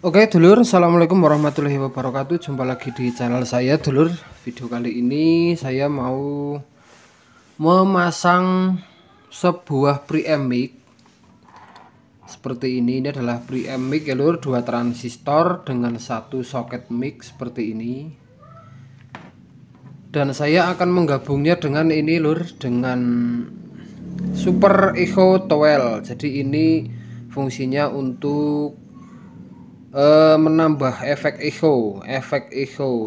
Oke dulur, assalamualaikum warahmatullahi wabarakatuh. Jumpa lagi di channel saya dulur. Video kali ini saya mau memasang sebuah preamp mic seperti ini. Ini adalah preamp mic ya lur, 2 transistor dengan 1 soket mic seperti ini. Dan saya akan menggabungnya dengan ini lur, dengan Super Echo Towel. Jadi ini fungsinya untuk menambah efek echo.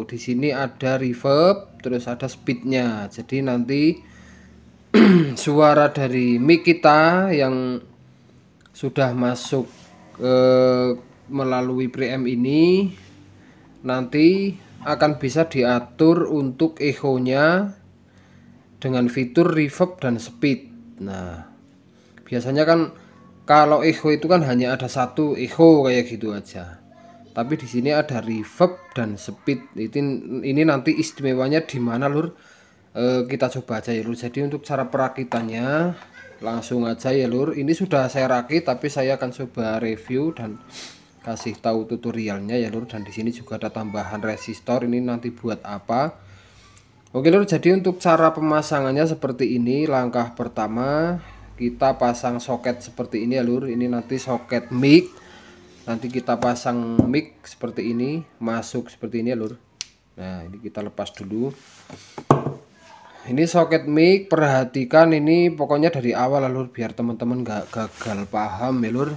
Di sini ada reverb, terus ada speednya. Jadi nanti suara dari mic kita yang sudah masuk melalui preamp ini nanti akan bisa diatur untuk echo-nya dengan fitur reverb dan speed. Nah, biasanya kan kalau echo itu kan hanya ada satu echo kayak gitu aja. Tapi di sini ada reverb dan speed. Ini nanti istimewanya di mana lur? Kita coba aja ya lur. Jadi untuk cara perakitannya langsung aja ya lur. Ini sudah saya rakit tapi saya akan coba review dan kasih tahu tutorialnya ya lur. Dan di sini juga ada tambahan resistor. Ini nanti buat apa? Oke lur, jadi untuk cara pemasangannya seperti ini. Langkah pertama kita pasang soket seperti ini ya lur. Ini nanti soket mic. Nanti kita pasang mic seperti ini, masuk seperti ini ya lur. Nah ini kita lepas dulu. Ini soket mic, perhatikan ini pokoknya dari awal ya lur, biar teman-teman gak gagal paham ya lur.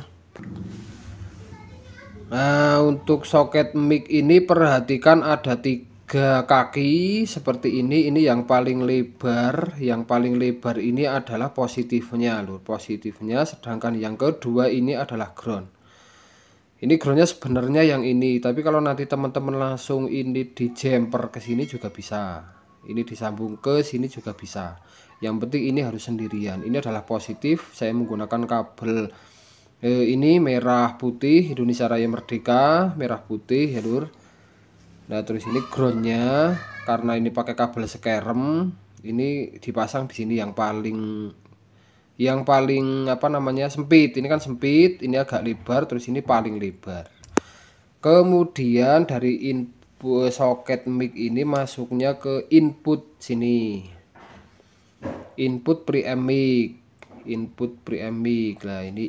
Nah untuk soket mic ini perhatikan ada 3 kaki seperti ini. Ini yang paling lebar. Yang paling lebar ini adalah positifnya lur, positifnya. Sedangkan yang kedua ini adalah ground. Ini groundnya sebenarnya yang ini, tapi kalau nanti teman-teman langsung ini di jumper ke sini juga bisa. Ini disambung ke sini juga bisa. Yang penting ini harus sendirian. Ini adalah positif. Saya menggunakan kabel ini merah putih Indonesia Raya Merdeka, merah putih ya lur. Nah terus ini groundnya karena ini pakai kabel sekerem, ini dipasang di sini yang paling apa namanya sempit. Ini kan sempit, ini agak lebar, terus ini paling lebar. Kemudian dari input soket mic ini masuknya ke input sini, input preamp mic. Nah ini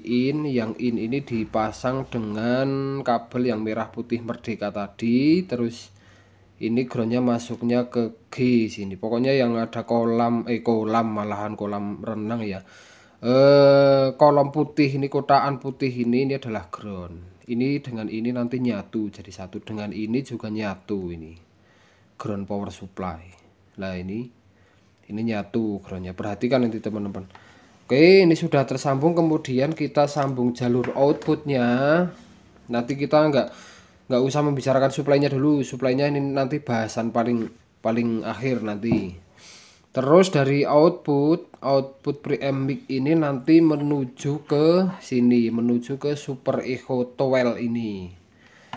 yang ini dipasang dengan kabel yang merah putih Merdeka tadi. Terus ini groundnya masuknya ke G sini, pokoknya yang ada kolam malahan kolam renang ya. Kolom putih ini, kotaan putih ini adalah ground. Ini dengan ini nanti nyatu jadi satu, dengan ini juga nyatu. Ini ground power supply. Nah ini nyatu groundnya, perhatikan nanti teman-teman. Oke ini sudah tersambung. Kemudian kita sambung jalur outputnya. Nanti kita nggak usah membicarakan supply-nya dulu. Supply-nya ini nanti bahasan paling akhir nanti. Terus dari output preamp mic ini nanti menuju ke sini, menuju ke Super Echo Towel ini.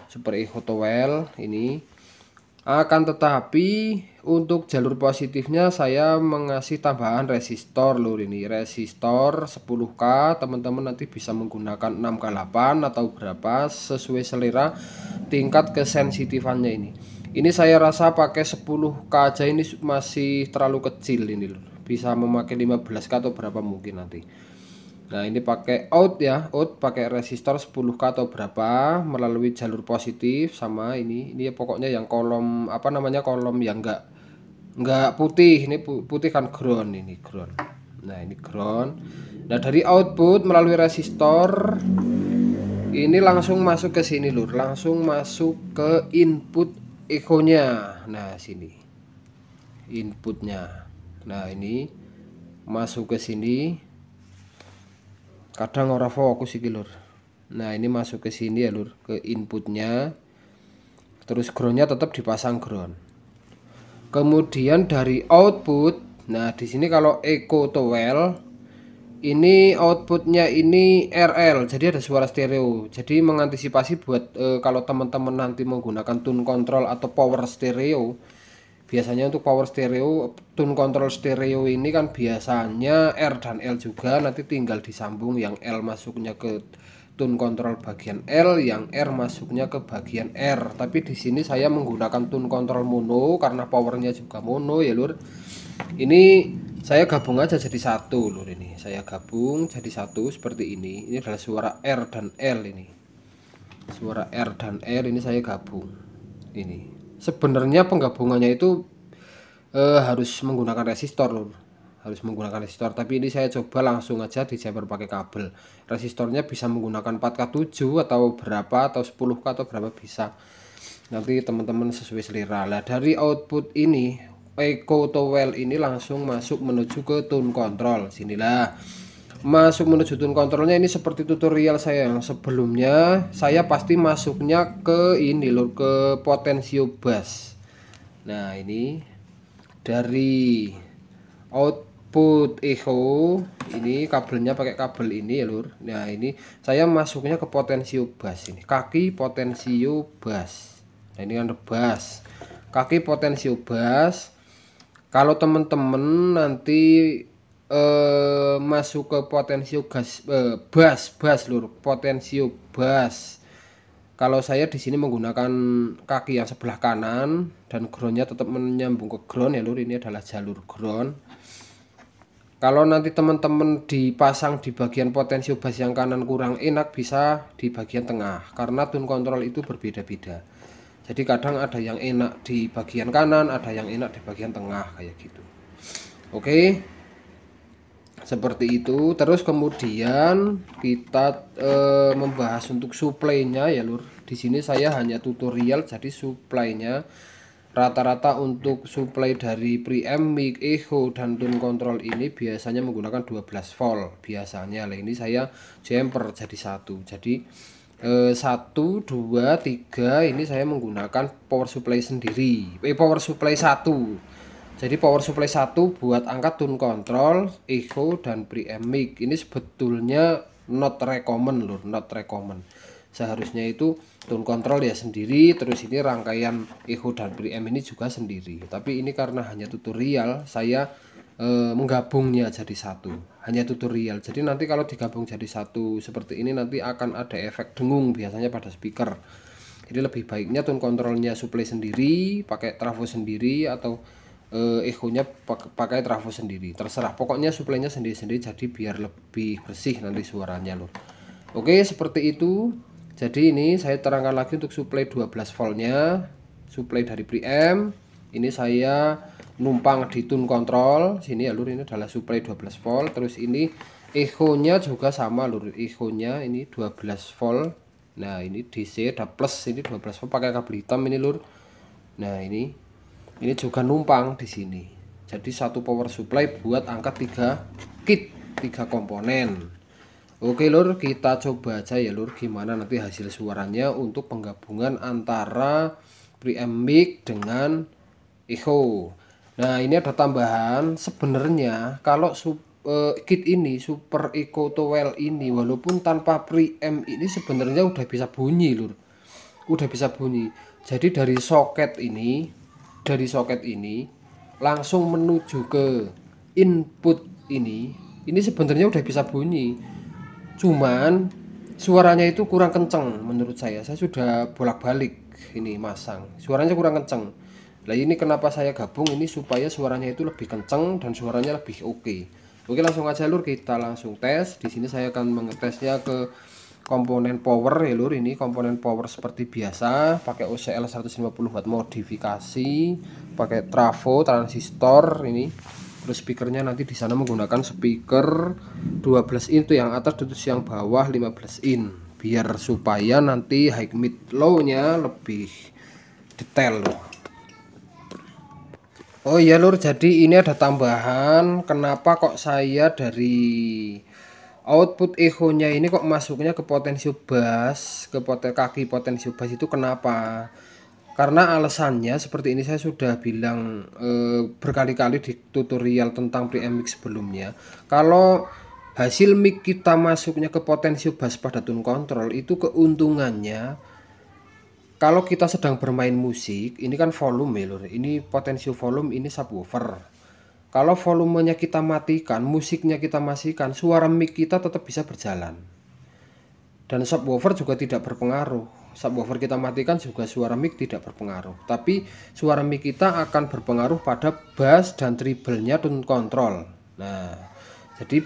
Super Echo Towel ini. Akan tetapi untuk jalur positifnya saya mengasih tambahan resistor lur. Ini resistor 10K. Teman-teman nanti bisa menggunakan 6K8 atau berapa sesuai selera tingkat kesensitifannya ini. Ini saya rasa pakai 10K aja ini masih terlalu kecil ini loh. Bisa memakai 15K atau berapa mungkin nanti. Nah ini pakai out ya, out pakai resistor 10K atau berapa melalui jalur positif. Sama ini ya pokoknya yang kolom apa namanya, kolom yang enggak putih. Ini putih kan ground, ini ground. Nah ini ground. Nah dari output melalui resistor ini langsung masuk ke sini lur, langsung masuk ke input echo-nya. Nah sini inputnya. Nah ini masuk ke sini, kadang ora fokus iki lur. Nah ini masuk ke sini ya lur, ke inputnya. Terus groundnya tetap dipasang ground. Kemudian dari output, nah di sini kalau Echo Towel ini outputnya ini RL, jadi ada suara stereo. Jadi mengantisipasi buat kalau teman-teman nanti menggunakan tune control atau power stereo. Biasanya untuk power stereo, tune control stereo ini kan biasanya R dan L juga, nanti tinggal disambung yang L masuknya ke tune control bagian L, yang R masuknya ke bagian R. Tapi di sini saya menggunakan tune control mono karena powernya juga mono ya lur. Ini saya gabung aja jadi satu lur, ini saya gabung jadi satu seperti ini. Ini adalah suara R dan L, ini suara R dan L ini saya gabung. Ini sebenarnya penggabungannya itu harus menggunakan resistor lur, harus menggunakan resistor, tapi ini saya coba langsung aja di jumper pakai kabel. Resistornya bisa menggunakan 4K7 atau berapa, atau 10K atau berapa bisa, nanti teman-teman sesuai selera lah. Dari output ini Echo Towel ini langsung masuk menuju ke tune control. Sinilah masuk menuju tune controlnya. Ini seperti tutorial saya yang sebelumnya, saya pasti masuknya ke ini lur, ke potensio bass. Nah ini dari output echo ini kabelnya pakai kabel ini ya lur. Nah ini saya masuknya ke potensio bass, ini kaki potensio bass. Nah ini kan bass, kaki potensio bass. Kalau teman-teman nanti masuk ke potensio bass lur, potensio bass. Kalau saya di sini menggunakan kaki yang sebelah kanan dan groundnya tetap menyambung ke ground ya lur. Ini adalah jalur ground. Kalau nanti teman-teman dipasang di bagian potensio bass yang kanan kurang enak, bisa di bagian tengah karena tune control itu berbeda-beda. Jadi kadang ada yang enak di bagian kanan, ada yang enak di bagian tengah kayak gitu. Oke, seperti itu. Terus kemudian kita membahas untuk supply-nya ya lur. Di sini saya hanya tutorial, jadi supply-nya rata-rata untuk supply dari preamp, mic, echo dan tune control ini biasanya menggunakan 12 volt biasanya. Lah ini saya jumper jadi satu. Jadi 1, 2, 3 ini saya menggunakan power supply sendiri, power supply 1. Jadi power supply 1 buat angkat tune control, echo dan preamp mic. Ini sebetulnya not recommend lur, not recommend. Seharusnya itu tune control ya sendiri, terus ini rangkaian echo dan preamp ini juga sendiri. Tapi ini karena hanya tutorial, saya menggabungnya jadi satu, hanya tutorial. Jadi nanti kalau digabung jadi satu seperti ini nanti akan ada efek dengung biasanya pada speaker. Jadi lebih baiknya tune controlnya supply sendiri, pakai trafo sendiri, atau echonya pakai trafo sendiri, terserah. Pokoknya supply-nya sendiri-sendiri jadi biar lebih bersih nanti suaranya lur. Oke, seperti itu. Jadi ini saya terangkan lagi untuk supply 12 voltnya, supply dari preamp. Ini saya numpang di tune control sini ya lur, ini adalah supply 12 volt. Terus ini echo-nya juga sama lur, echo-nya ini 12 volt. Nah ini DC ada plus, ini 12 volt pakai kabel hitam ini lur. Nah ini juga numpang di sini. Jadi satu power supply buat angkat 3 kit, 3 komponen. Oke lur, kita coba aja ya lur gimana nanti hasil suaranya untuk penggabungan antara preamp mic dengan echo. Nah ini ada tambahan, sebenarnya kalau kit ini Super Echo Towel ini walaupun tanpa preamp ini sebenarnya udah bisa bunyi lur, udah bisa bunyi. Jadi dari soket ini langsung menuju ke input ini sebenarnya udah bisa bunyi, cuman suaranya itu kurang kenceng menurut saya sudah bolak-balik ini masang, suaranya kurang kenceng. Nah ini kenapa saya gabung ini supaya suaranya itu lebih kenceng dan suaranya lebih oke. Oke langsung aja lur, kita langsung tes. Di sini saya akan mengetesnya ke komponen power ya lur. Ini komponen power seperti biasa, pakai OCL 150 watt modifikasi, pakai trafo, transistor ini. Terus speakernya nanti di sana menggunakan speaker 12 in itu yang atas, terus yang bawah 15 in biar supaya nanti high mid low nya lebih detail loh. Oh iya lur, jadi ini ada tambahan, kenapa kok saya dari output echo nya ini kok masuknya ke potensio bass, ke kaki potensio bass itu kenapa? Karena alasannya seperti ini, saya sudah bilang berkali-kali di tutorial tentang preamp mic sebelumnya. Kalau hasil mic kita masuknya ke potensio bass pada tune control itu keuntungannya, kalau kita sedang bermain musik, ini kan volume ya lur, ini potensio volume, ini subwoofer. Kalau volumenya kita matikan, musiknya kita matikan, suara mic kita tetap bisa berjalan. Dan subwoofer juga tidak berpengaruh. Subwoofer kita matikan juga suara mic tidak berpengaruh. Tapi suara mic kita akan berpengaruh pada bass dan treble-nya tone control. Nah, jadi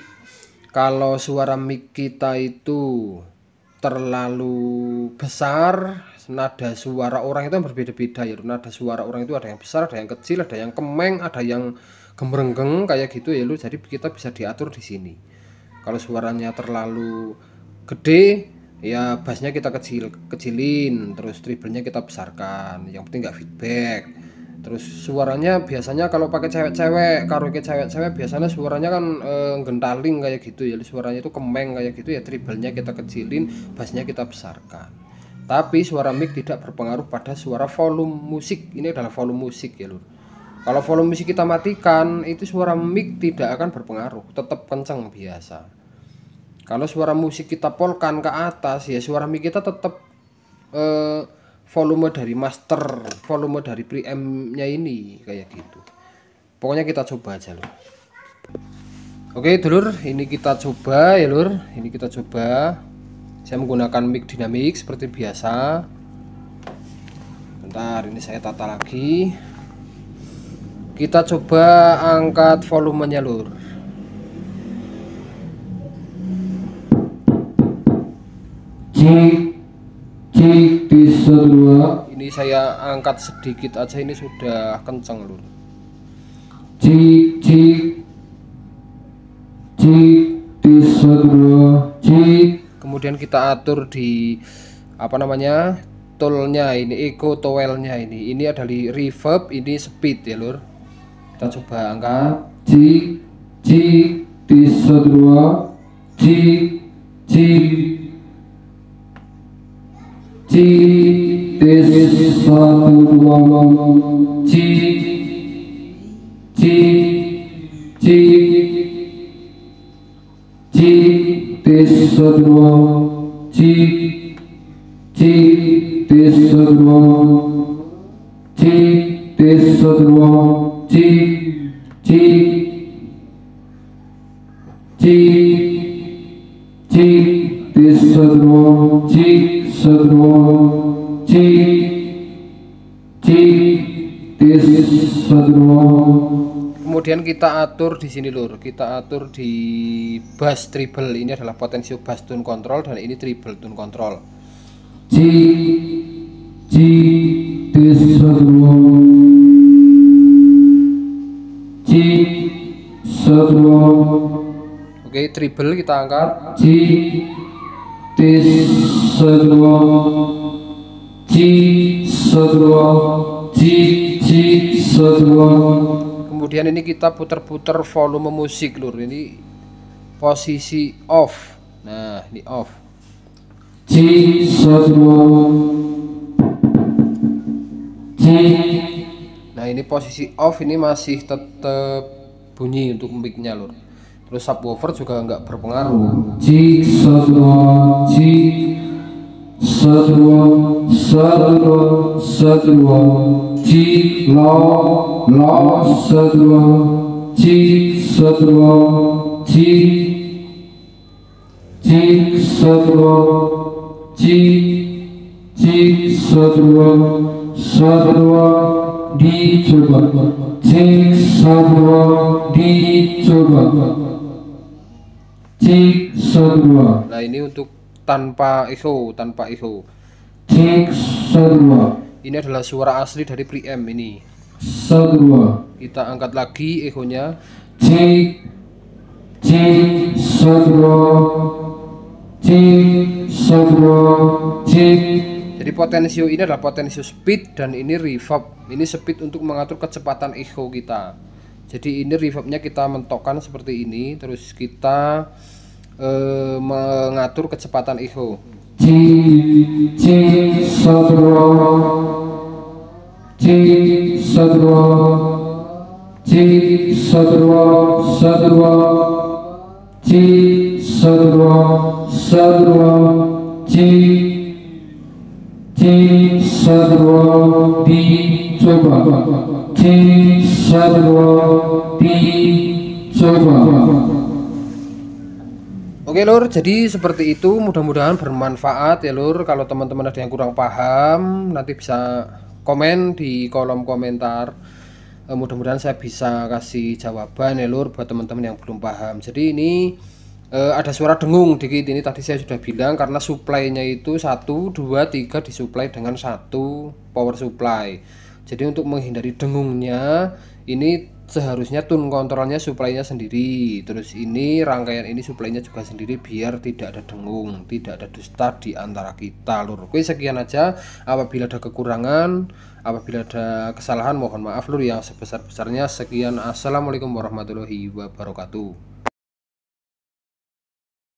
kalau suara mic kita itu terlalu besar, nada suara orang itu berbeda-beda ya. Nada suara orang itu ada yang besar, ada yang kecil, ada yang kemeng, ada yang gemrenggeng kayak gitu ya, Lur. Jadi kita bisa diatur di sini. Kalau suaranya terlalu gede, ya bassnya kita kecilin, terus treble-nya kita besarkan. Yang penting nggak feedback. Terus suaranya biasanya kalau pakai cewek-cewek, karaoke cewek-cewek biasanya suaranya kan gentaling kayak gitu ya. Suaranya itu kemeng kayak gitu ya, treble-nya kita kecilin, bassnya kita besarkan. Tapi suara mic tidak berpengaruh pada suara volume musik. Ini adalah volume musik ya, Lur. Kalau volume musik kita matikan, itu suara mic tidak akan berpengaruh, tetap kencang biasa. Kalau suara musik kita polkan ke atas, ya suara mic kita tetap volume dari master, volume dari preamp-nya ini kayak gitu. Pokoknya kita coba aja, Lur. Oke, Dulur, ini kita coba ya, Lur. Ini kita coba. Saya menggunakan mic dynamic seperti biasa. Bentar, ini saya tata lagi. Kita coba angkat volumenya, Lur. Cek bisa 2. Ini saya angkat sedikit aja, ini sudah kencang, Lur. Cek bisa 2. Kemudian kita atur di apa namanya, toolnya ini, echo towelnya ini adalah reverb, ini speed ya, Lur. Kita coba angkat. Cek bisa 2. Tes 1 2 tes 2 tes 2 tes 2. Kemudian kita atur di sini, Lur. Kita atur di bass treble. Ini adalah potensio bass tone control dan ini treble tone control. Oke, treble kita angkat. Kemudian ini kita putar-putar volume musik, Lur. Ini posisi off. Nah, ini off. Nah, ini posisi off, ini masih tetap bunyi untuk mic-nya, Lur. Terus subwoofer juga nggak berpengaruh. Nah, ini untuk tanpa echo, ini adalah suara asli dari preamp ini. Kita angkat lagi echonya. Jadi potensio ini adalah potensio speed dan ini reverb. Ini speed untuk mengatur kecepatan echo kita. Jadi ini reverbnya kita mentokkan seperti ini, terus kita mengatur kecepatan echo. Oke, Oke lur, jadi seperti itu, mudah-mudahan bermanfaat ya lur. Kalau teman-teman ada yang kurang paham, nanti bisa komen di kolom komentar. Mudah-mudahan saya bisa kasih jawaban ya lur buat teman-teman yang belum paham. Jadi ini ada suara dengung dikit, ini tadi saya sudah bilang karena supply-nya itu 1, 2, 3 disuplai dengan satu power supply. Jadi untuk menghindari dengungnya, ini seharusnya tune kontrolnya supply-nya sendiri. Terus ini rangkaian ini supply-nya juga sendiri biar tidak ada dengung, tidak ada dusta di antara kita lur. Oke, sekian aja. Apabila ada kekurangan, apabila ada kesalahan, mohon maaf lur yang sebesar-besarnya. Sekian, assalamualaikum warahmatullahi wabarakatuh.